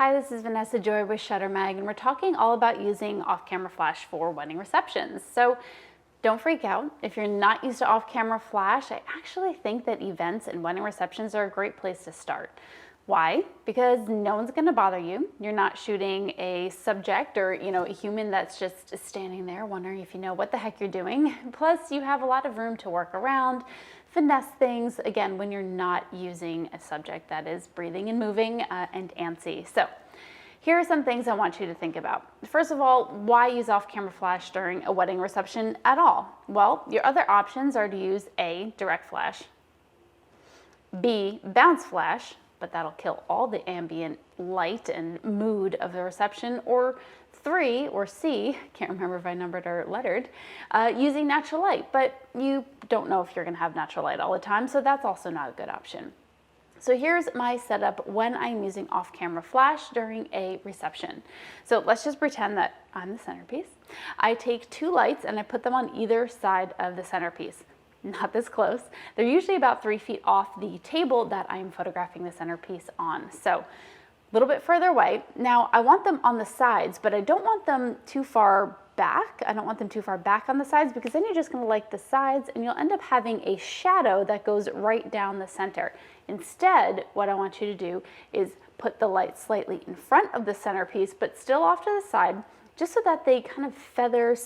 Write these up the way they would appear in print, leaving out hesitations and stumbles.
Hi, this is Vanessa Joy with Shutter Mag, and we're talking all about using off-camera flash for wedding receptions. So don't freak out. If you're not used to off-camera flash, I actually think that events and wedding receptions are a great place to start. Why? Because no one's gonna bother you. You're not shooting a subject or, a human that's just standing there wondering if you know what the heck you're doing. Plus, you have a lot of room to work around, finesse things, again, when you're not using a subject that is breathing and moving and antsy. So here are some things I want you to think about. First of all, why use off-camera flash during a wedding reception at all? Well, your other options are to use A, direct flash, B, bounce flash, but that'll kill all the ambient light and mood of the reception, or 3, or C, can't remember if I numbered or lettered, using natural light, but you don't know if you're gonna have natural light all the time, so that's also not a good option. So here's my setup when I'm using off-camera flash during a reception. So let's just pretend that I'm the centerpiece. I take 2 lights and I put them on either side of the centerpiece. Not this close. They're usually about 3 feet off the table that I'm photographing the centerpiece on. So a little bit further away. Now I want them on the sides, but I don't want them too far back. I don't want them too far back on the sides, because then you're just going to light the sides and you'll end up having a shadow that goes right down the center. Instead, what I want you to do is put the light slightly in front of the centerpiece, but still off to the side, just so that they kind of feather,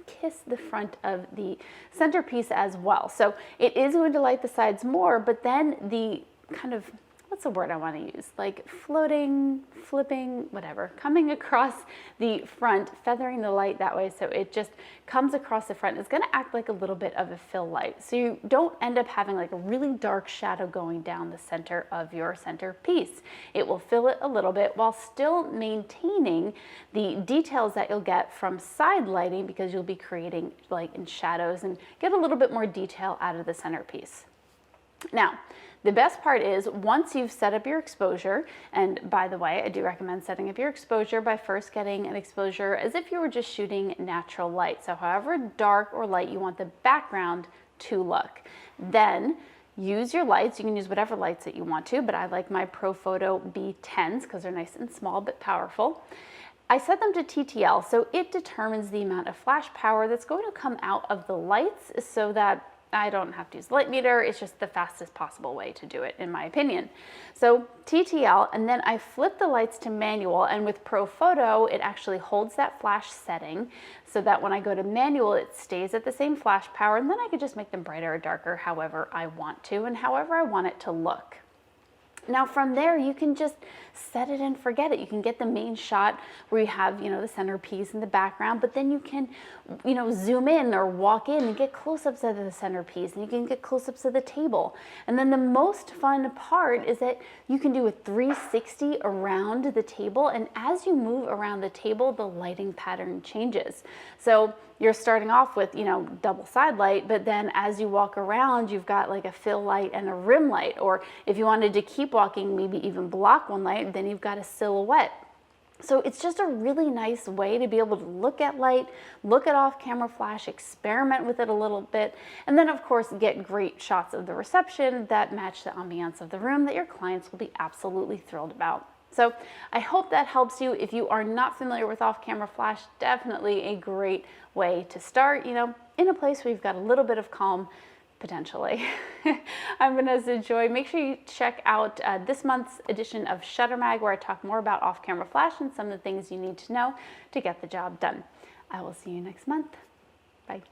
kiss the front of the centerpiece as well. So it is going to light the sides more, but then the kind of, what's the word I want to use? Like floating, flipping, whatever, coming across the front, feathering the light that way so it just comes across the front. It's going to act like a little bit of a fill light. So you don't end up having like a really dark shadow going down the center of your centerpiece. It will fill it a little bit while still maintaining the details that you'll get from side lighting, because you'll be creating light and shadows and get a little bit more detail out of the centerpiece. Now, the best part is once you've set up your exposure, and by the way, I do recommend setting up your exposure by first getting an exposure as if you were just shooting natural light. So however dark or light you want the background to look. Then use your lights. You can use whatever lights that you want to, but I like my Profoto B10s because they're nice and small but powerful. I set them to TTL, so it determines the amount of flash power that's going to come out of the lights so that I don't have to use the light meter. It's just the fastest possible way to do it, in my opinion. So TTL, and then I flip the lights to manual, and with Profoto, it actually holds that flash setting so that when I go to manual, it stays at the same flash power, and then I can just make them brighter or darker however I want to and however I want it to look. Now from there, you can just set it and forget it. You can get the main shot where you have, the centerpiece in the background, but then you can, zoom in or walk in and get close-ups of the centerpiece, and you can get close-ups of the table. And then the most fun part is that you can do a 360 around the table, and as you move around the table, the lighting pattern changes. So you're starting off with, double side light, but then as you walk around, you've got like a fill light and a rim light. Or if you wanted to keep walking, maybe even block one light, then you've got a silhouette. So it's just a really nice way to be able to look at light, look at off-camera flash, experiment with it a little bit, and then of course get great shots of the reception that match the ambiance of the room that your clients will be absolutely thrilled about. So I hope that helps you. If you are not familiar with off-camera flash, definitely a great way to start, in a place where you've got a little bit of calm, potentially. I'm Vanessa Joy. Make sure you check out this month's edition of Shutter Mag, where I talk more about off-camera flash and some of the things you need to know to get the job done. I will see you next month. Bye.